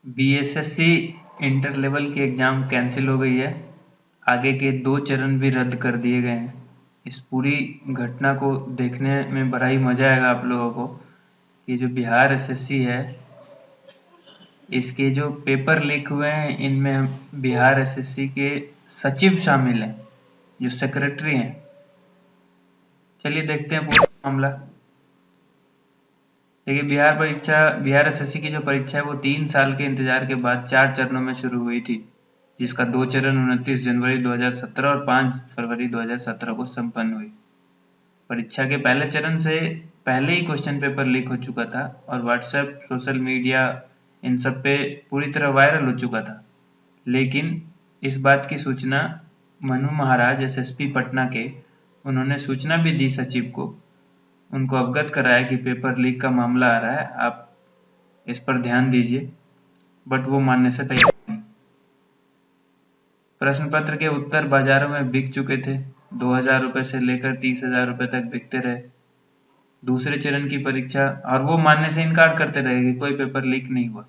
BSSC inter level की exam cancel हो गई है। आगे के 2 चरण भी रद्द कर दिए गए हैं। इस पूरी घटना को देखने में बड़ा ही मज़ा आएगा आप लोगों को। ये जो बिहार एसएससी है, इसके जो पेपर लीक हुए हैं, इनमें बिहार एसएससी के सचिव शामिल हैं, जो सेक्रेटरी हैं। चलिए देखते हैं पूरा मामला। देखिए, बिहार एसएससी की जो परीक्षा है वो 3 साल के इंतजार के बाद 4 चरणों में शुरू हुई थी, जिसका 2 चरण 29 जनवरी 2017 और 5 फरवरी 2017 को संपन्न हुई। परीक्षा के पहले चरण से पहले ही क्वेश्चन पेपर लीक हो चुका था और व्हाट्सएप, सोशल मीडिया, इन सब पे पूरी तरह वायरल हो चुका था। लेकिन इस बात की सूचना मनु महाराज एसएसपी पटना के, उन्होंने सूचना भी दी सचिव को, उनको अवगत कराया कि पेपर लीक का मामला आ रहा है, आप इस पर ध्यान दीजिए, बट वो मानने से तैयार नहीं। प्रश्न पत्र के उत्तर बाजारों में बिक चुके थे। 2000 रुपये से लेकर 30,000 रुपये तक बिकते रहे। दूसरे चरण की परीक्षा, और वो मानने से इनकार करते रहे कि कोई पेपर लीक नहीं हुआ।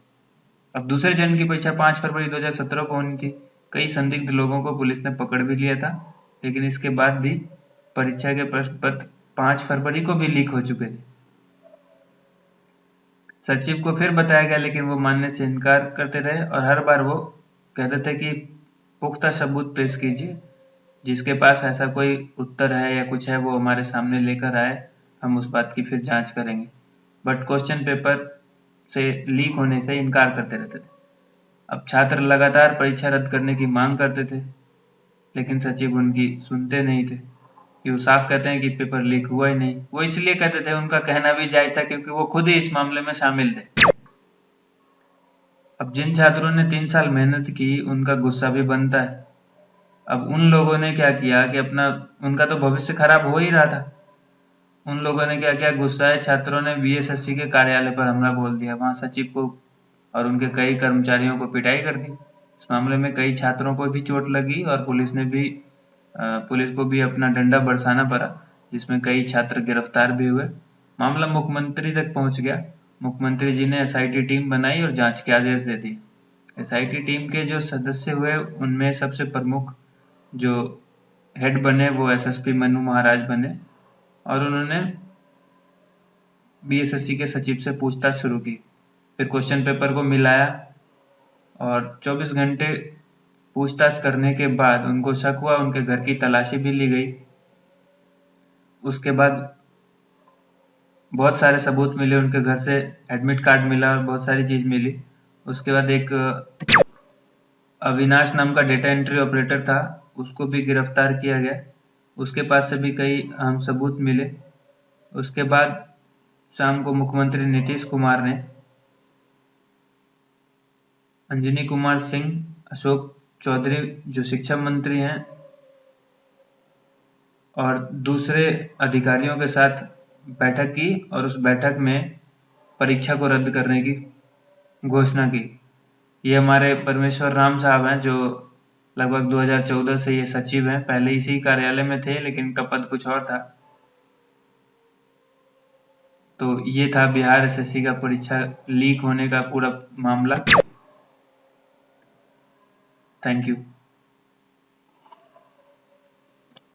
अब दूसरे चरण की परीक्षा 5 फरवरी 2017 को होनी थी। कई संदिग्ध लोगों को पुलिस ने पकड़ भी लिया था, लेकिन इसके बाद भी परीक्षा के प्रश्न पत्र 5 फरवरी को भी लीक हो चुके थे। सचिव को फिर बताया गया, लेकिन वो मानने से इनकार करते रहे और हर बार वो कहते थे कि पुख्ता सबूत पेश कीजिए, जिसके पास ऐसा कोई उत्तर है या कुछ है वो हमारे सामने लेकर आए, हम उस बात की फिर जांच करेंगे। बट क्वेश्चन पेपर से लीक होने से इनकार करते रहते थे। अब छात्र लगातार परीक्षा रद्द करने की मांग करते थे, लेकिन सचिव उनकी सुनते नहीं थे। कि वो साफ कहते हैं कि पेपर लीक हुआ ही नहीं। वो इसलिए कहते थे, उनका कहना भी जायज था, क्योंकि वो खुद ही इस मामले में शामिल थे। अब जिन छात्रों ने 3 साल मेहनत की, उनका गुस्सा भी बनता है। अब उन लोगों ने क्या किया कि उनका तो भविष्य खराब हो ही रहा था। उन लोगों ने क्या किया, गुस्साए छात्रों ने बीएसएससी के कार्यालय पर हमला बोल दिया। वहां सचिव को और उनके कई कर्मचारियों को पिटाई कर दी। इस मामले में कई छात्रों को भी चोट लगी और पुलिस को भी अपना डंडा बरसाना पड़ा, जिसमें कई छात्र गिरफ्तार भी हुए। मामला मुख्यमंत्री तक पहुंच गया। मुख्यमंत्री जी ने एसआईटी टीम बनाई और जांच के आदेश दे दिए। एसआईटी टीम के जो सदस्य हुए, उनमें सबसे प्रमुख जो हेड बने वो एसएसपी मनु महाराज बने, और उन्होंने बीएसएससी के सचिव से पूछताछ शुरू की। फिर क्वेश्चन पेपर को मिलाया और 24 घंटे पूछताछ करने के बाद उनको शक हुआ। उनके घर की तलाशी भी ली गई। उसके बाद बहुत सारे सबूत मिले। उनके घर से एडमिट कार्ड मिला और बहुत सारी चीज मिली। उसके बाद एक अविनाश नाम का डेटा एंट्री ऑपरेटर था, उसको भी गिरफ्तार किया गया। उसके पास से भी कई अहम सबूत मिले। उसके बाद शाम को मुख्यमंत्री नीतीश कुमार ने अंजनी कुमार सिंह, अशोक चौधरी जो शिक्षा मंत्री हैं, और दूसरे अधिकारियों के साथ बैठक की और उस बैठक में परीक्षा को रद्द करने की घोषणा की। ये हमारे परमेश्वर राम साहब हैं, जो लगभग 2014 से ये सचिव हैं। पहले इसी कार्यालय में थे, लेकिन इनका पद कुछ और था। तो ये था बिहार एसएससी का परीक्षा लीक होने का पूरा मामला। Thank you.